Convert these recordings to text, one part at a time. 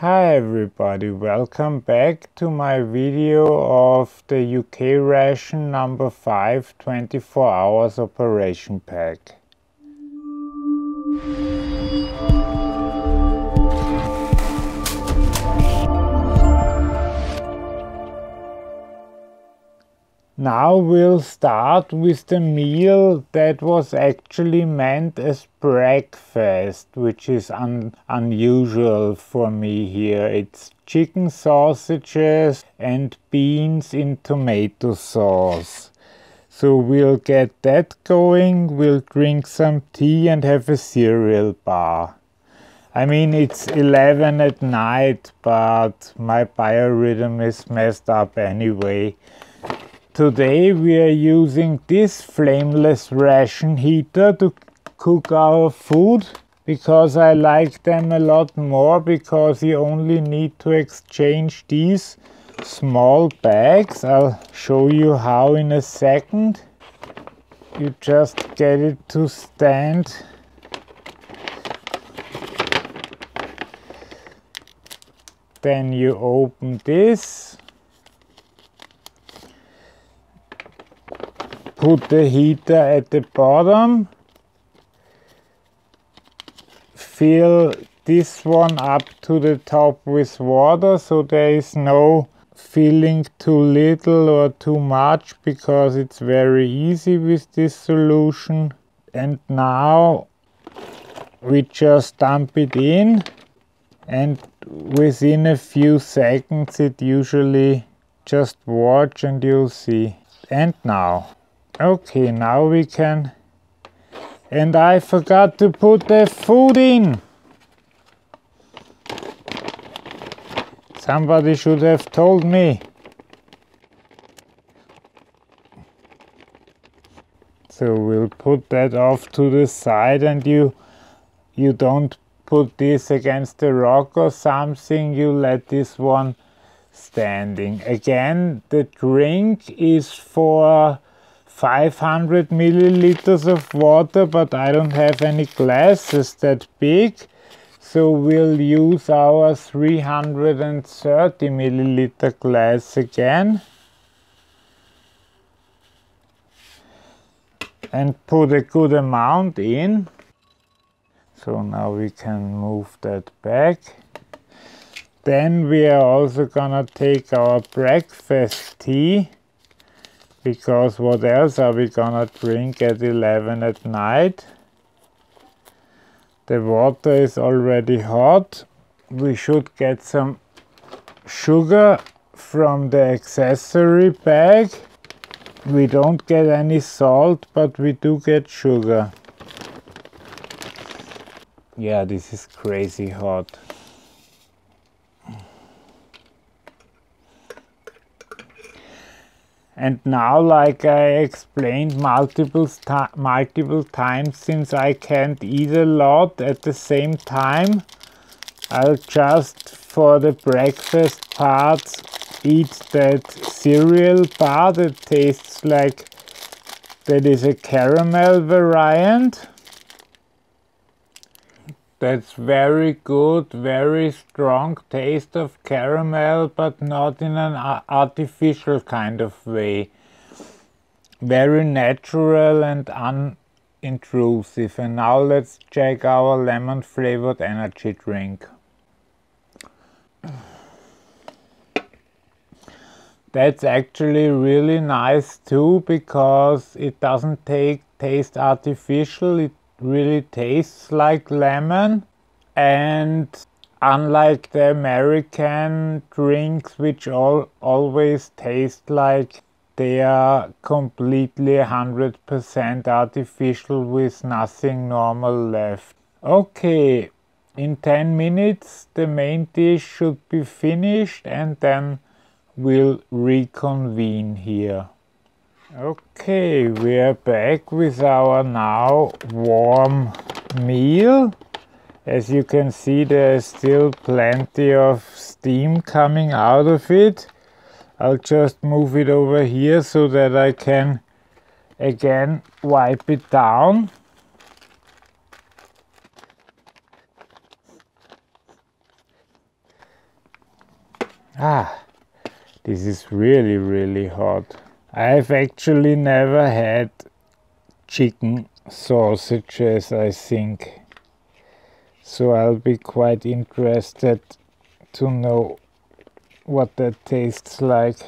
Hi everybody, welcome back to my video of the UK ration number 5 24 hours operation pack. Now we'll start with the meal that was actually meant as breakfast, which is unusual for me here. It's chicken sausages and beans in tomato sauce. So we'll get that going, we'll drink some tea and have a cereal bar. I mean, it's 11 at night, but my biorhythm is messed up anyway. Today we are using this flameless ration heater to cook our food because I like them a lot more, because you only need to exchange these small bags. I'll show you how in a second. You just get it to stand. Then you open this. Put the heater at the bottom, fill this one up to the top with water, so there is no filling too little or too much, because it's very easy with this solution. And now we just dump it in, and within a few seconds it usually, just watch and you'll see. And now. Okay, now we can, and I forgot to put the food in. Somebody should have told me. So we'll put that off to the side, and you don't put this against the rock or something, you let this one standing. Again, the drink is for 500 milliliters of water, but I don't have any glasses that big, so we'll use our 330 milliliter glass again and put a good amount in. So now we can move that back. Then we are also gonna take our breakfast tea, because what else are we gonna drink at 11 at night? The water is already hot. We should get some sugar from the accessory bag. We don't get any salt, but we do get sugar. Yeah, this is crazy hot. And now, like I explained multiple times, since I can't eat a lot at the same time, I'll just, for the breakfast part, eat that cereal bar that tastes like, that is a caramel variant. That's very good, very strong taste of caramel, but not in an artificial kind of way. Very natural and unintrusive. And now let's check our lemon flavored energy drink. That's actually really nice too, because it doesn't taste artificial. It really tastes like lemon, and unlike the American drinks, which always taste like they are completely 100% artificial with nothing normal left. Okay, in 10 minutes the main dish should be finished, and then we'll reconvene here. Okay, we are back with our now warm meal. As you can see, there is still plenty of steam coming out of it. I'll just move it over here so that I can again wipe it down. Ah, this is really, really hot. I've actually never had chicken sausages, I think. So I'll be quite interested to know what that tastes like.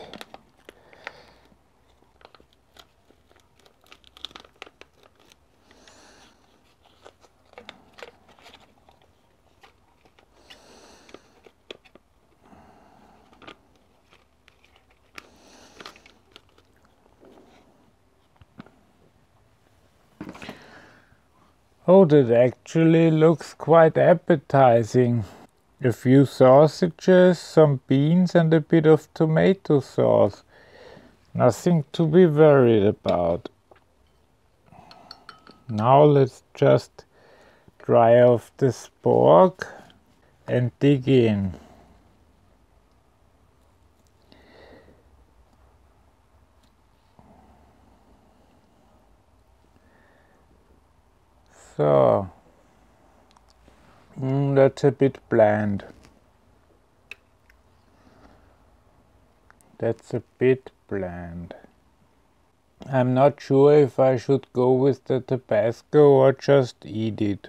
Oh, that actually looks quite appetizing. A few sausages, some beans and a bit of tomato sauce. Nothing to be worried about. Now let's just dry off the spork and dig in. So, that's a bit bland. That's a bit bland. I'm not sure if I should go with the Tabasco or just eat it.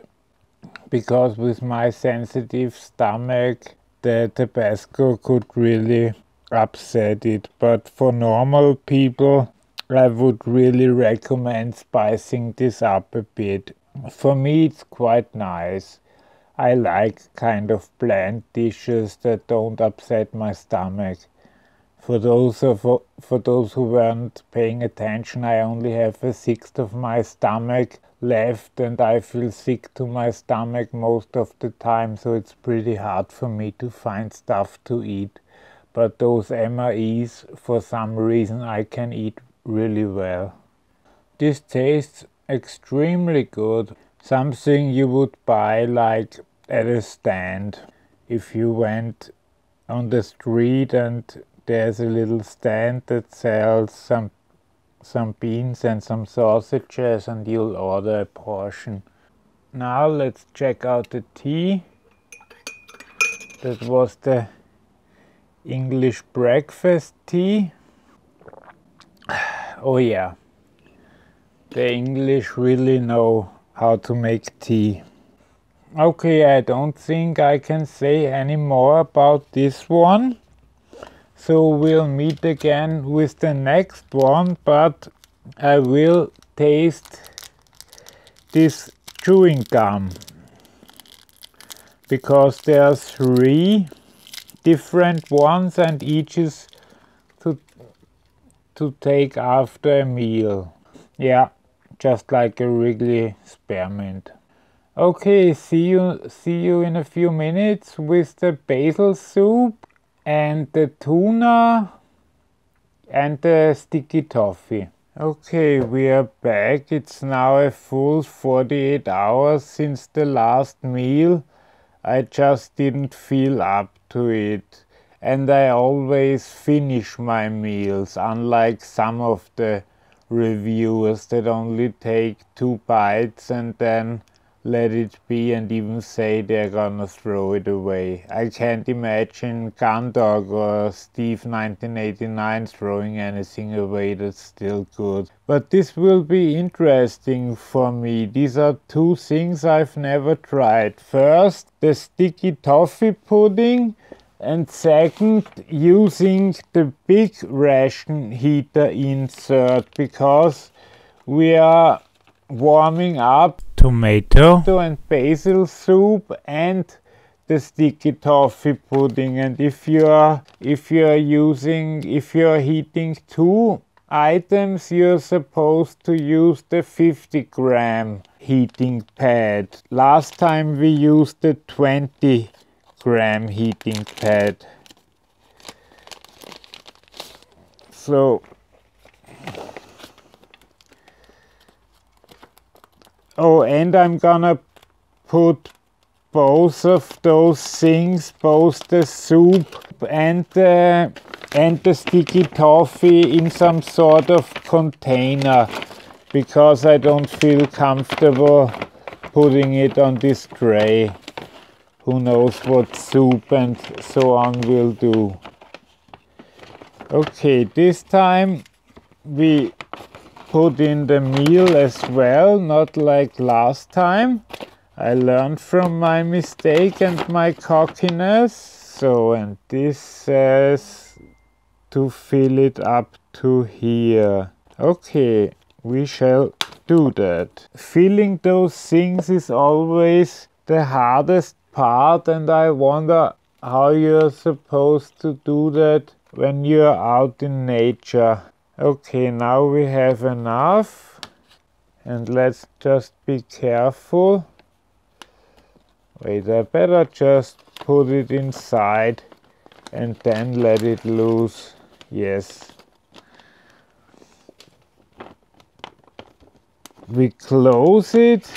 Because with my sensitive stomach, the Tabasco could really upset it. But for normal people, I would really recommend spicing this up a bit. For me, it's quite nice. I like kind of bland dishes that don't upset my stomach. For those who weren't paying attention, I only have 1/6 of my stomach left and I feel sick to my stomach most of the time, so it's pretty hard for me to find stuff to eat. But those MREs, for some reason, I can eat really well. This tastes extremely good. Something you would buy like at a stand. If you went on the street and there's a little stand that sells some beans and some sausages and you'll order a portion. Now let's check out the tea. That was the English breakfast tea. Oh yeah, the English really know how to make tea. Okay, I don't think I can say any more about this one. So we'll meet again with the next one, but I will taste this chewing gum because there are 3 different ones and each is to take after a meal. Yeah, just like a Wrigley spearmint. Okay, see you in a few minutes with the basil soup and the tuna and the sticky toffee. Okay, we are back. It's now a full 48 hours since the last meal. I just didn't feel up to it. And I always finish my meals, unlike some of the reviewers that only take 2 bites and then let it be and even say they're gonna throw it away. I can't imagine Gundog or Steve 1989 throwing anything away that's still good. But this will be interesting for me. These are 2 things I've never tried. First, the sticky toffee pudding, and second, using the big ration heater insert, because we are warming up tomato and basil soup and the sticky toffee pudding. And if you're heating 2 items, you're supposed to use the 50-gram heating pad. Last time we used the 20-gram heating pad. So oh, and I'm gonna put both of those things, both the soup and the sticky toffee, in some sort of container, because I don't feel comfortable putting it on this tray. Who knows what soup and so on will do. Okay, this time we put in the meal as well, not like last time. I learned from my mistake and my cockiness. So, and this says to fill it up to here. Okay, we shall do that. Filling those things is always the hardest part, and I wonder how you're supposed to do that when you're out in nature. Okay, now we have enough, and let's just be careful. Wait, I better just put it inside and then let it loose. Yes. We close it.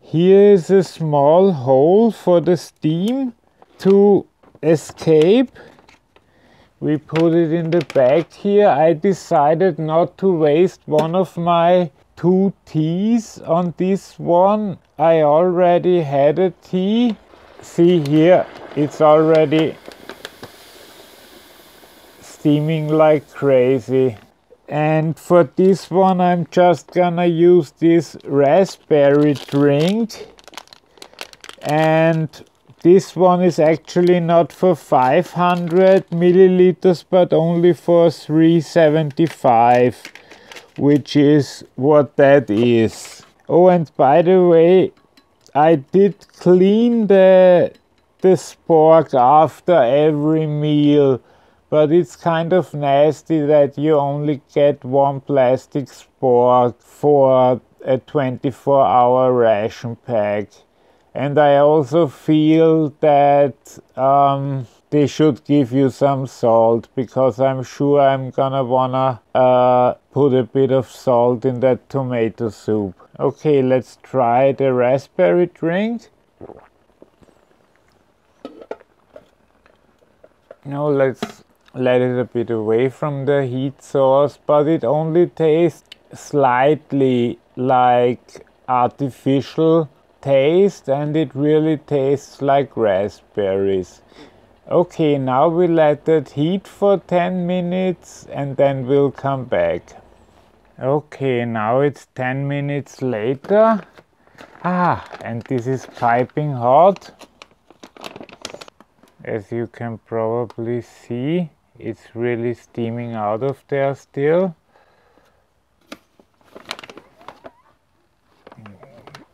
Here is a small hole for the steam to escape. We put it in the back here. I decided not to waste one of my 2 teas on this one. I already had a tea. See here, it's already steaming like crazy. And for this one, I'm just gonna use this raspberry drink. And this one is actually not for 500 milliliters, but only for 375, which is what that is. Oh, and by the way, I did clean the spork after every meal, but it's kind of nasty that you only get 1 plastic spork for a 24-hour ration pack. And I also feel that they should give you some salt, because I'm sure I'm gonna wanna put a bit of salt in that tomato soup. Okay, let's try the raspberry drink. Now let's let it a bit away from the heat source, but it only tastes slightly like artificial taste, and it really tastes like raspberries. Okay, now we let that heat for 10 minutes and then we'll come back. Okay, now it's 10 minutes later. And this is piping hot. As you can probably see, it's really steaming out of there still.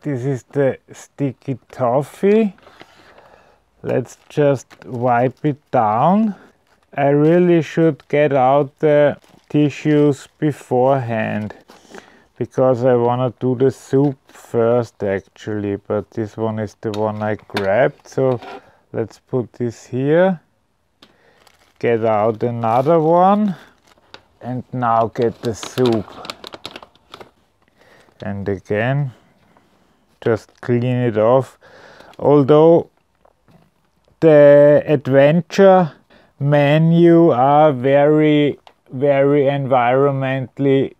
This is the sticky toffee. Let's just wipe it down. I really should get out the tissues beforehand, because I want to do the soup first actually, but this one is the one I grabbed. So let's put this here, get out another one, and now get the soup. And again, just clean it off. Although the adventure menu are very environmentally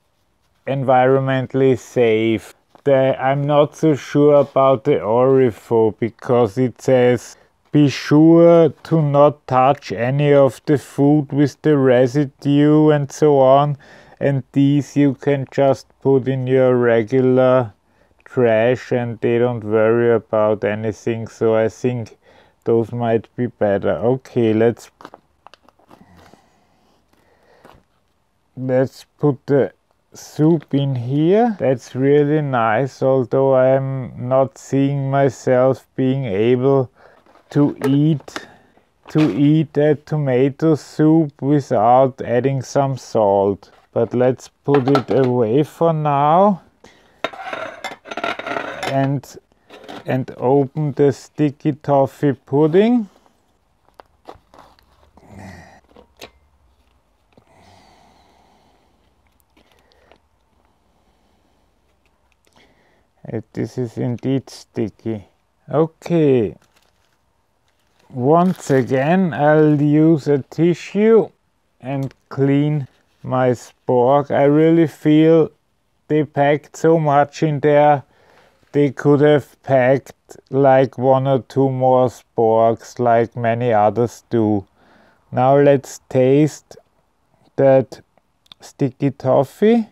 safe. I'm not so sure about the ORP, because it says be sure to not touch any of the food with the residue and so on, and these you can just put in your regular trash and they don't worry about anything. So I think those might be better. Okay, let's put the soup in here. That's really nice, although I'm not seeing myself being able to eat a tomato soup without adding some salt. But let's put it away for now and open the sticky toffee pudding. This is indeed sticky. Okay, once again I'll use a tissue and clean my spork. I really feel they packed so much in there, they could have packed like 1 or 2 more sporks like many others do. Now let's taste that sticky toffee.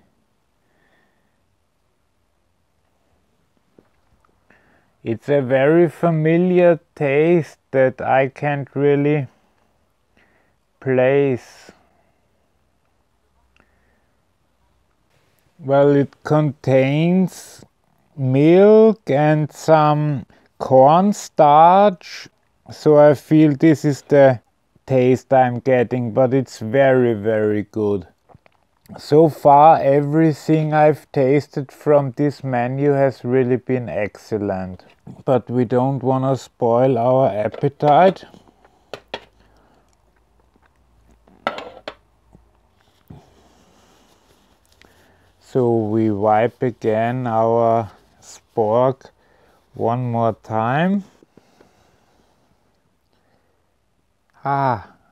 It's a very familiar taste that I can't really place. Well, it contains milk and some cornstarch, so I feel this is the taste I'm getting, but it's very, very good. So far, everything I've tasted from this menu has really been excellent. But we don't want to spoil our appetite. So we wipe again our spork one more time.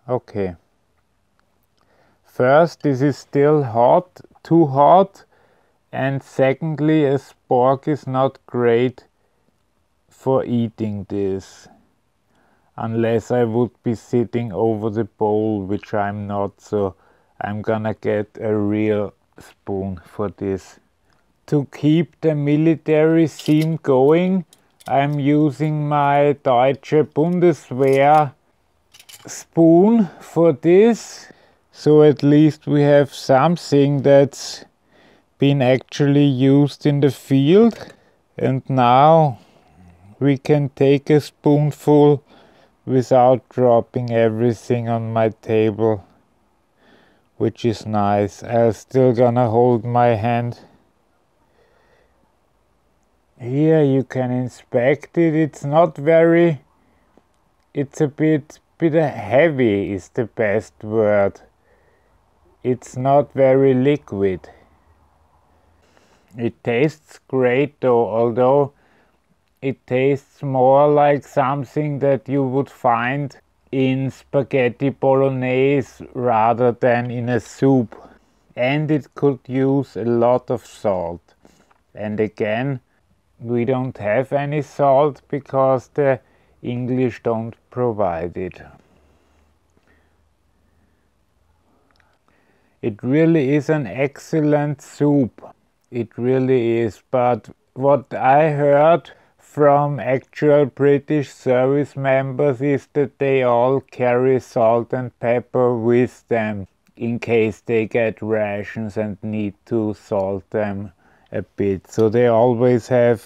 Okay. First, this is still hot, too hot, and secondly, a spork is not great for eating this, unless I would be sitting over the bowl, which I'm not, so I'm gonna get a real spoon for this. To keep the military theme going, I'm using my Deutsche Bundeswehr spoon for this, so at least we have something that's been actually used in the field. And now we can take a spoonful without dropping everything on my table, which is nice. I'm still gonna hold my hand. Here you can inspect it. It's not very, it's a bit heavy is the best word. It's not very liquid. It tastes great though, although it tastes more like something that you would find in spaghetti bolognese rather than in a soup. And it could use a lot of salt. And again, we don't have any salt because the English don't provide it. It really is an excellent soup. It really is. But what I heard from actual British service members is that they all carry salt and pepper with them in case they get rations and need to salt them a bit. So they always have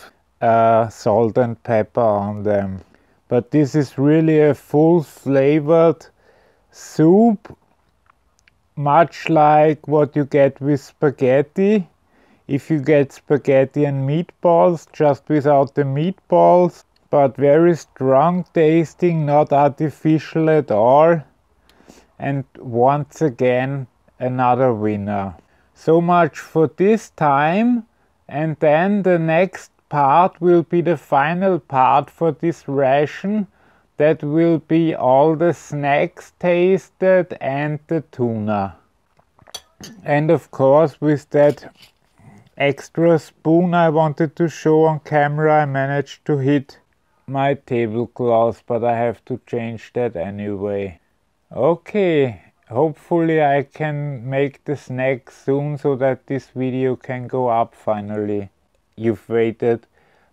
salt and pepper on them. But this is really a full flavored soup, much like what you get with spaghetti. If you get spaghetti and meatballs, just without the meatballs, but very strong tasting, not artificial at all. And once again, another winner. So much for this time, and then the next part will be the final part for this ration. That will be all the snacks tasted and the tuna. And of course, with that extra spoon I wanted to show on camera, I managed to hit my tablecloth, but I have to change that anyway. Okay, hopefully I can make the snack soon so that this video can go up finally. You've waited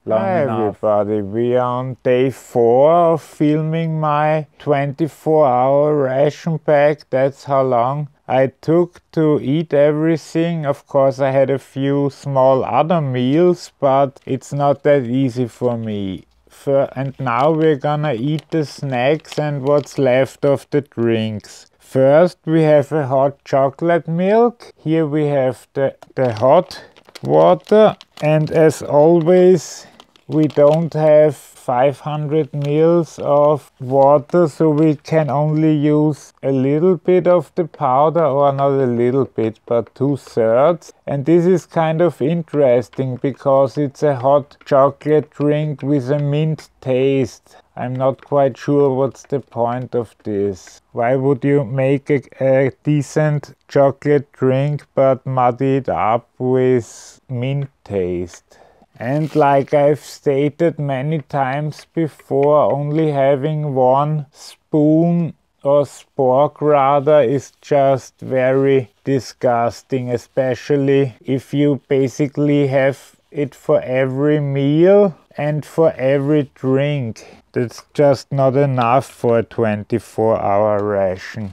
long enough. Hi everybody, we are on day 4 of filming my 24-hour ration pack. That's how long I took to eat everything. Of course I had a few small other meals, but it's not that easy for me. And now we're gonna eat the snacks and what's left of the drinks. First we have a hot chocolate milk. Here we have the hot water, and as always we don't have 500 ml of water, so we can only use a little bit of the powder, or not a little bit, but 2/3. And this is kind of interesting because it's a hot chocolate drink with a mint taste. I'm not quite sure what's the point of this. Why would you make a decent chocolate drink but muddy it up with mint taste? And like I've stated many times before, only having 1 spoon or spork rather, is just very disgusting, especially if you basically have it for every meal and for every drink. That's just not enough for a 24-hour ration.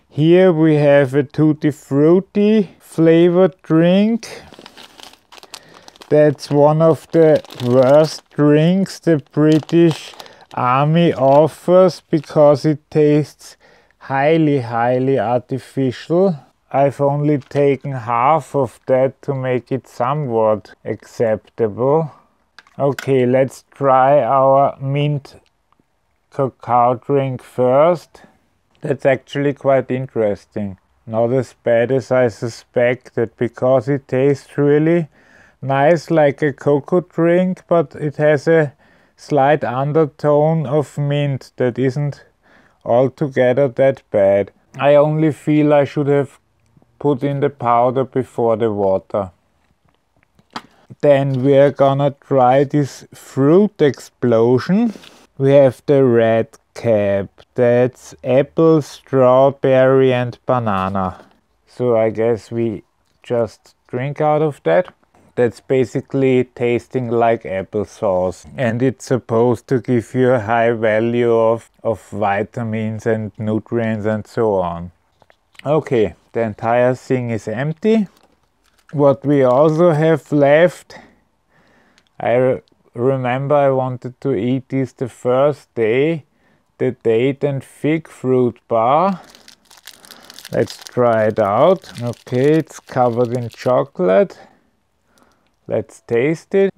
Here we have a Tutti Frutti flavored drink. That's one of the worst drinks the British Army offers because it tastes highly artificial. I've only taken half of that to make it somewhat acceptable. Okay, let's try our mint cacao drink first. That's actually quite interesting. Not as bad as I suspected, because it tastes really nice like a cocoa drink, but it has a slight undertone of mint that isn't altogether that bad. I only feel I should have put in the powder before the water. Then we're gonna try this fruit explosion. We have the red cap. That's apple, strawberry and banana. So I guess we just drink out of that. That's basically tasting like applesauce, and it's supposed to give you a high value of vitamins and nutrients and so on. Okay, the entire thing is empty. What we also have left, I remember I wanted to eat this the first day, the date and fig fruit bar. Let's try it out. Okay, it's covered in chocolate. Let's taste it.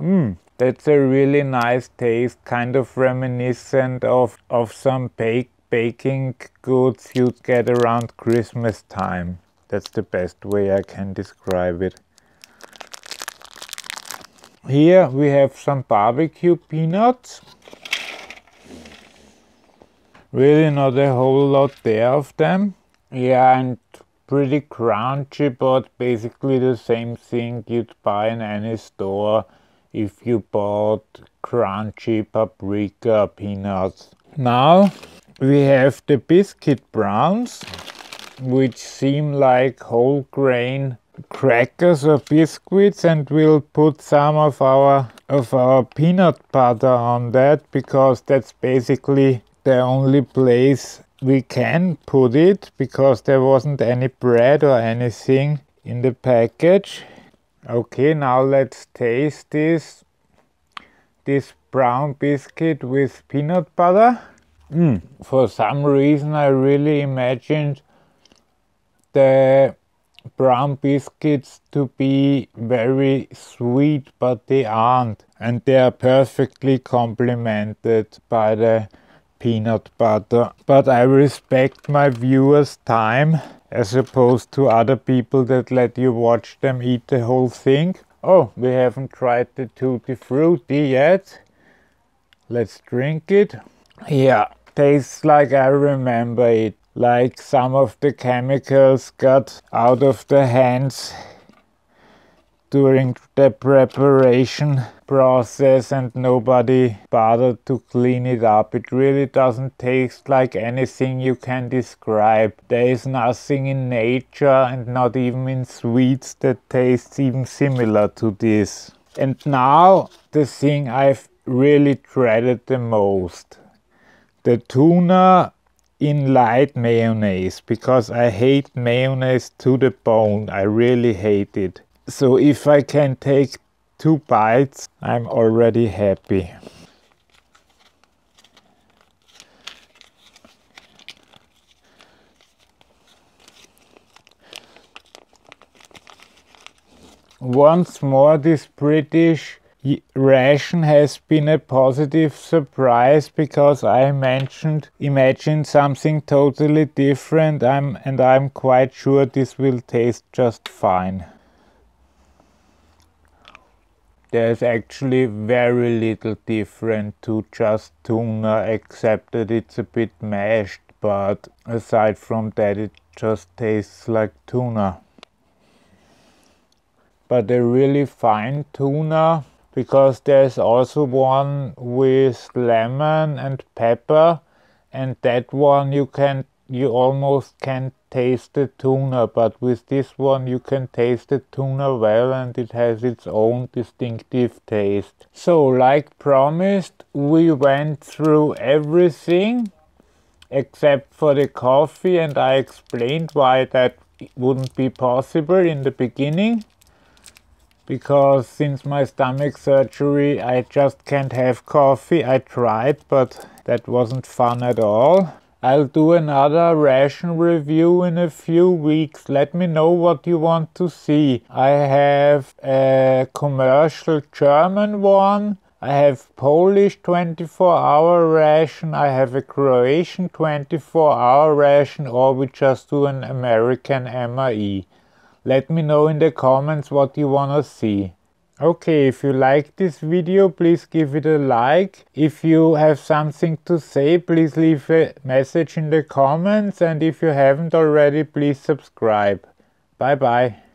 That's a really nice taste, kind of reminiscent of some baking goods you'd get around Christmas time. That's the best way I can describe it. Here we have some barbecue peanuts. Really not a whole lot there of them. Yeah, and pretty crunchy, but basically the same thing you'd buy in any store if you bought crunchy paprika peanuts. Now we have the biscuit browns, which seem like whole grain crackers or biscuits, and we'll put some of our peanut butter on that, because that's basically the only place we can put it, because there wasn't any bread or anything in the package. Okay, now let's taste this brown biscuit with peanut butter. For some reason I really imagined the brown biscuits to be very sweet, but they aren't, and they are perfectly complemented by the peanut butter. But I respect my viewers' time, as opposed to other people that let you watch them eat the whole thing. Oh, we haven't tried the Tutti Frutti yet. Let's drink it. Yeah, tastes like I remember it. Like some of the chemicals got out of the hands during the preparation process and nobody bothered to clean it up. It really doesn't taste like anything you can describe. There is nothing in nature, and not even in sweets, that tastes even similar to this. And now the thing I've really dreaded the most. The tuna in light mayonnaise, because I hate mayonnaise to the bone. I really hate it. So if I can take 2 bites, I'm already happy. Once more, this British ration has been a positive surprise, because I imagined something totally different, and I'm quite sure this will taste just fine. There's actually very little different to just tuna, except that it's a bit mashed, but aside from that it just tastes like tuna. But a really fine tuna, because there's also one with lemon and pepper, and that one you almost can't taste the tuna, but with this one you can taste the tuna well, and it has its own distinctive taste. So like promised, we went through everything except for the coffee, and I explained why that wouldn't be possible in the beginning, because since my stomach surgery I just can't have coffee. I tried, but that wasn't fun at all. I'll do another ration review in a few weeks. Let me know what you want to see. I have a commercial German one, I have Polish 24-hour ration, I have a Croatian 24-hour ration, or we just do an American MRE. Let me know in the comments what you wanna see. Okay, if you like this video, please give it a like. If you have something to say, please leave a message in the comments, and if you haven't already, please subscribe. Bye bye.